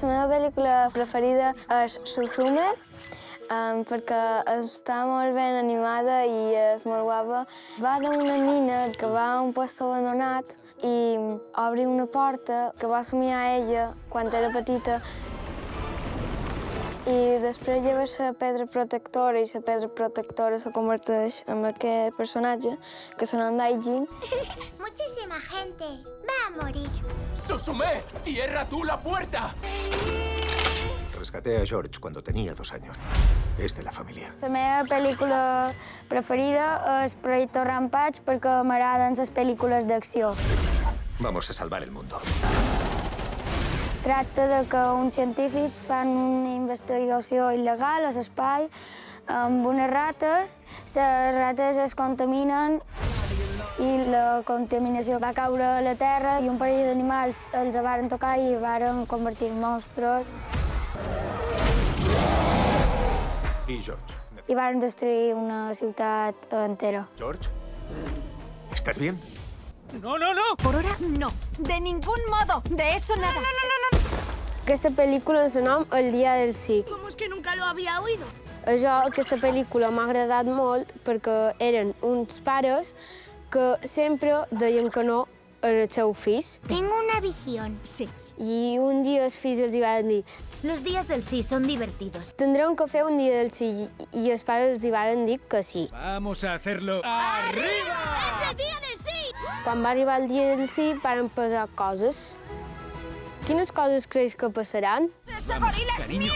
La meva pel·lícula preferida és Suzume, perquè està molt ben animada i és molt guapa. Va d'una nina que va a un lloc abandonat i obre una porta que va somiar ella quan era petita. I després lleva la pedra protectora i la pedra protectora se converteix en aquest personatge, que és en Daijin. Muchísima gente va a morir. ¡Susume! ¡Cierra tú la puerta! Rescaté a George cuando tenía 2 años. Es de la familia. La meva pel·lícula preferida és Projecto Rampage perquè m'agraden les pel·lícules d'acció. Vamos a salvar el mundo. Tracta de que uns científics fan una investigació il·legal a l'espai amb unes rates. Les rates es contaminen i la contaminació va caure a la terra i un parell d'animals els varen tocar i varen convertir en monstres. Y George. I varen destruir una ciutat entera. George, ¿estás bien? ¡No, no, no! Por ahora, no. De ningún modo. De eso nada. Aquesta pel·lícula se nom El dia del sí. ¿Cómo es que nunca lo había oído? Aquesta pel·lícula m'ha agradat molt perquè eren uns pares que sempre deien que no als seus fills. Tengo una visión. Sí. I un dia els fills els hi van dir Los días del sí son divertidos. tindrem que fer un dia del sí i els pares els hi van dir que sí. ¡Vamos a hacerlo! ¡Arriba! ¡Es el día del sí! Quan va arribar el dia del sí van passar coses. Quines coses creus que passaran? ¡Ese gorila es mío!